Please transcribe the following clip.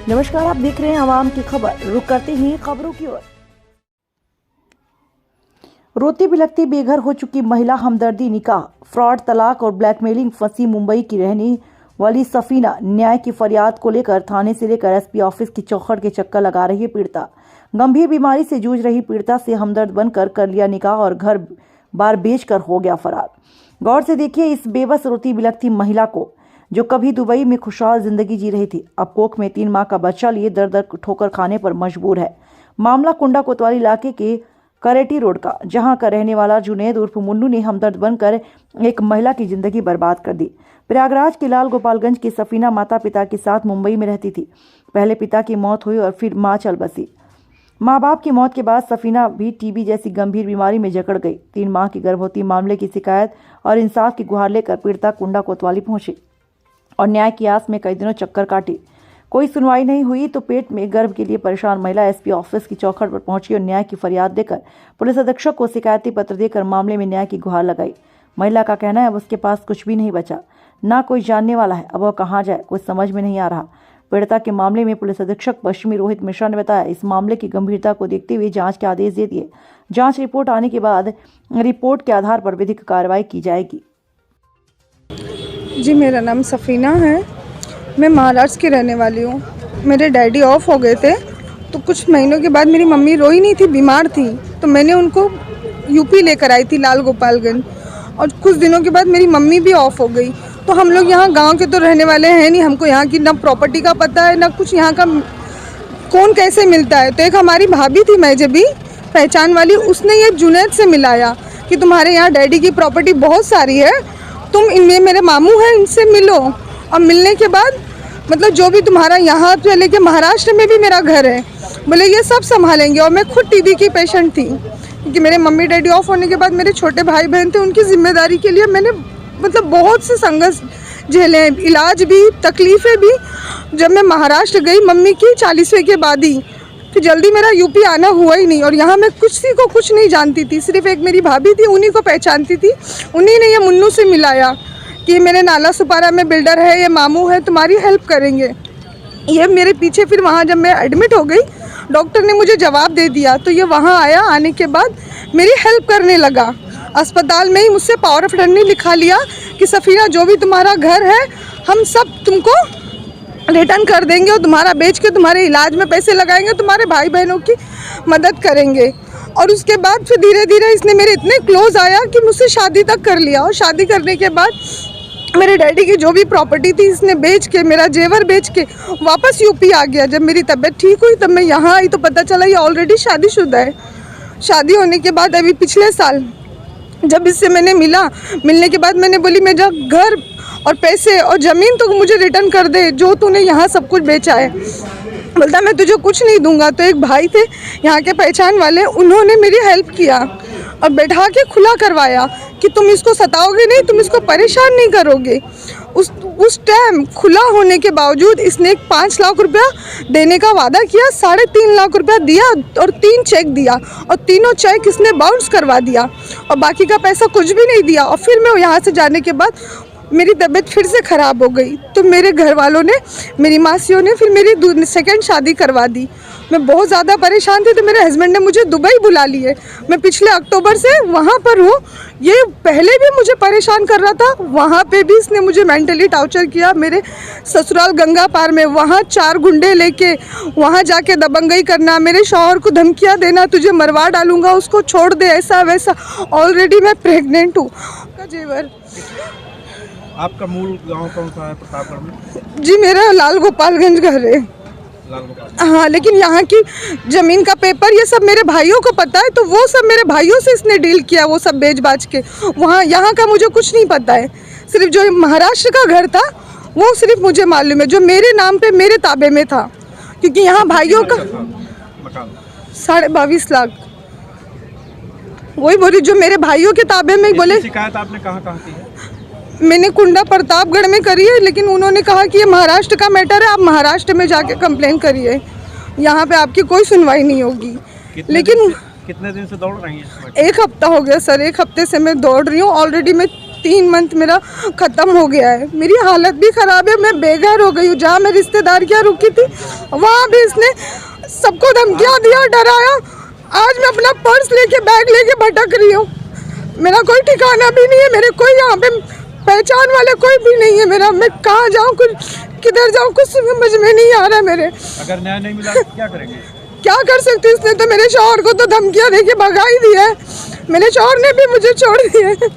नमस्कार, आप देख रहे हैं आवाम की खबर। रुक करते हैं खबरों की ओर। रोती बिलखती बेघर हो चुकी महिला, हमदर्दी, निकाह, फ्रॉड, तलाक और ब्लैकमेलिंग फंसी मुंबई की रहने वाली सफीना न्याय की फरियाद को लेकर थाने से लेकर एसपी ऑफिस की चौखट के चक्कर लगा रही है। पीड़िता गंभीर बीमारी से जूझ रही पीड़िता से हमदर्द बनकर कर लिया निकाह और घर बार बेचकर हो गया फरार। गौर से देखिए इस बेबस रोती बिलखती महिला को, जो कभी दुबई में खुशहाल जिंदगी जी रही थी, अब कोख में 3 माह का बच्चा लिए दर दर ठोकर खाने पर मजबूर है। मामला कुंडा कोतवाली इलाके के करेटी रोड का, जहां का रहने वाला जुनैद उर्फ मुन्नू ने हमदर्द बनकर एक महिला की जिंदगी बर्बाद कर दी। प्रयागराज के लाल गोपालगंज की सफीना माता पिता के साथ मुंबई में रहती थी। पहले पिता की मौत हुई और फिर मां चल बसी। माँ बाप की मौत के बाद सफीना भी टीबी जैसी गंभीर बीमारी में जकड़ गई। 3 माह की गर्भवती मामले की शिकायत और इंसाफ की गुहार लेकर पीड़िता कुंडा कोतवाली पहुंची और न्याय की आस में कई दिनों चक्कर काटी। कोई सुनवाई नहीं हुई तो पेट में गर्भ के लिए परेशान महिला एसपी ऑफिस की चौखट पर पहुंची और न्याय की फरियाद देकर पुलिस अधीक्षक को शिकायती पत्र देकर मामले में न्याय की गुहार लगाई। महिला का कहना है अब उसके पास कुछ भी नहीं बचा, ना कोई जानने वाला है, अब वह कहाँ जाए कुछ समझ में नहीं आ रहा। पीड़िता के मामले में पुलिस अधीक्षक पश्चिमी रोहित मिश्रा ने बताया, इस मामले की गंभीरता को देखते हुए जांच के आदेश दे दिए। जांच रिपोर्ट आने के बाद रिपोर्ट के आधार पर विधिक कार्रवाई की जाएगी। जी, मेरा नाम सफीना है। मैं महाराष्ट्र की रहने वाली हूँ। मेरे डैडी ऑफ हो गए थे तो कुछ महीनों के बाद मेरी मम्मी रोई नहीं थी, बीमार थी, तो मैंने उनको यूपी लेकर आई थी, लाल गोपालगंज। और कुछ दिनों के बाद मेरी मम्मी भी ऑफ हो गई। तो हम लोग यहाँ गांव के तो रहने वाले हैं नहीं, हमको यहाँ की ना प्रॉपर्टी का पता है ना कुछ, यहाँ का कौन कैसे मिलता है। तो एक हमारी भाभी थी मैं भी पहचान वाली, उसने ये जुनैद से मिलाया कि तुम्हारे यहाँ डैडी की प्रॉपर्टी बहुत सारी है, तुम इनमें मेरे मामू हैं, इनसे मिलो। और मिलने के बाद मतलब जो भी तुम्हारा यहाँ से लेके महाराष्ट्र में भी मेरा घर है, बोले ये सब संभालेंगे। और मैं खुद टीबी की पेशेंट थी, क्योंकि मेरे मम्मी डैडी ऑफ होने के बाद मेरे छोटे भाई बहन थे, उनकी जिम्मेदारी के लिए मैंने मतलब बहुत से संघर्ष झेले, इलाज भी, तकलीफ़ें भी। जब मैं महाराष्ट्र गई मम्मी की 40वें के बाद ही, फिर जल्दी मेरा यूपी आना हुआ ही नहीं। और यहाँ मैं किसी को कुछ नहीं जानती थी, सिर्फ एक मेरी भाभी थी, उन्हीं को पहचानती थी। उन्हीं ने ये मुन्नू से मिलाया कि मेरे नाला सुपारा में बिल्डर है, ये मामू है, तुम्हारी हेल्प करेंगे। ये मेरे पीछे फिर वहाँ जब मैं एडमिट हो गई, डॉक्टर ने मुझे जवाब दे दिया, तो ये वहाँ आया। आने के बाद मेरी हेल्प करने लगा। अस्पताल में ही मुझसे पावर ऑफ अटर्नी लिखा लिया कि सफीना जो भी तुम्हारा घर है हम सब तुमको रिटर्न कर देंगे और तुम्हारा बेच के तुम्हारे इलाज में पैसे लगाएंगे, तुम्हारे भाई बहनों की मदद करेंगे। और उसके बाद फिर धीरे धीरे इसने मेरे इतने क्लोज आया कि मुझसे शादी तक कर लिया। और शादी करने के बाद मेरे डैडी की जो भी प्रॉपर्टी थी इसने बेच के, मेरा जेवर बेच के वापस यूपी आ गया। जब मेरी तबीयत ठीक हुई तब मैं यहाँ आई तो पता चला ये ऑलरेडी शादीशुदा है। शादी होने के बाद अभी पिछले साल जब इससे मैंने मिलने के बाद मैंने बोली मेरा घर और पैसे और ज़मीन तो मुझे रिटर्न कर दे, जो तूने यहाँ सब कुछ बेचा है। बोलता मैं तुझे कुछ नहीं दूंगा। तो एक भाई थे यहाँ के पहचान वाले, उन्होंने मेरी हेल्प किया और बैठा के खुला करवाया कि तुम इसको सताओगे नहीं, तुम इसको परेशान नहीं करोगे। उस टाइम खुला होने के बावजूद इसने 5 लाख रुपया देने का वादा किया, 3.5 लाख रुपया दिया और 3 चेक दिया और तीनों चेक इसने बाउंस करवा दिया और बाकी का पैसा कुछ भी नहीं दिया। और फिर मैं यहाँ से जाने के बाद मेरी तबीयत फिर से ख़राब हो गई, तो मेरे घर वालों ने, मेरी मासियों ने फिर मेरी सेकंड शादी करवा दी। मैं बहुत ज़्यादा परेशान थी तो मेरे हस्बैंड ने मुझे दुबई बुला लिए। मैं पिछले अक्टूबर से वहाँ पर हूँ। ये पहले भी मुझे परेशान कर रहा था, वहाँ पे भी इसने मुझे मेंटली टॉर्चर किया। मेरे ससुराल गंगा पार में वहाँ 4 गुंडे लेके वहाँ जाके दबंगई करना, मेरे शौहर को धमकियाँ देना, तुझे मरवा डालूंगा, उसको छोड़ दे, ऐसा वैसा। ऑलरेडी मैं प्रेग्नेंट हूँ। जेवर आपका मूल गांव कौन सा है प्रतापगढ़ में? जी, मेरा लाल गोपालगंज घर है। हाँ, लेकिन यहाँ की ज़मीन का पेपर ये सब मेरे भाइयों को पता है, तो वो सब मेरे भाइयों से इसने डील किया, वो सब बेच बाच के। वहाँ यहाँ का मुझे कुछ नहीं पता है। सिर्फ जो महाराष्ट्र का घर था वो सिर्फ मुझे मालूम है, जो मेरे नाम पे मेरे ताबे में था, क्योंकि यहाँ भाइयों का 22.5 लाख वही बोली, जो मेरे भाइयों के ताबे में। बोले शिकायत आपने कहाँ की है? मैंने कुंडा प्रतापगढ़ में करी है, लेकिन उन्होंने कहा कि ये महाराष्ट्र का मैटर है, आप महाराष्ट्र में जाके कंप्लेन करिए, यहाँ पे आपकी कोई सुनवाई नहीं होगी। लेकिन कितने दिन से दौड़ रही हैं? 1 हफ्ता हो गया सर, 1 हफ्ते से मैं दौड़ रही हूँ। ऑलरेडी मैं 3 मंथ मेरा ख़त्म हो गया है। मेरी हालत भी ख़राब है, मैं बेघर हो गई हूँ। जहाँ मैं रिश्तेदार के यहाँ रुकी थी वहाँ भी इसने सबको धमकियाँ दिया, डराया। आज मैं अपना पर्स लेके बैग लेके भटक रही हूँ। मेरा कोई ठिकाना भी नहीं है, मेरे कोई यहाँ पे पहचान वाले कोई भी नहीं है मेरा। मैं कहाँ जाऊँ, किधर जाऊँ, कुछ समझ में नहीं आ रहा है मेरे। अगर न्याय नहीं मिला तो क्या करेंगे? क्या कर सकती हूँ? इसने तो मेरे शौहर को तो धमकियाँ देके भगा ही दिया है। मेरे शौहर ने भी मुझे छोड़ दिया है।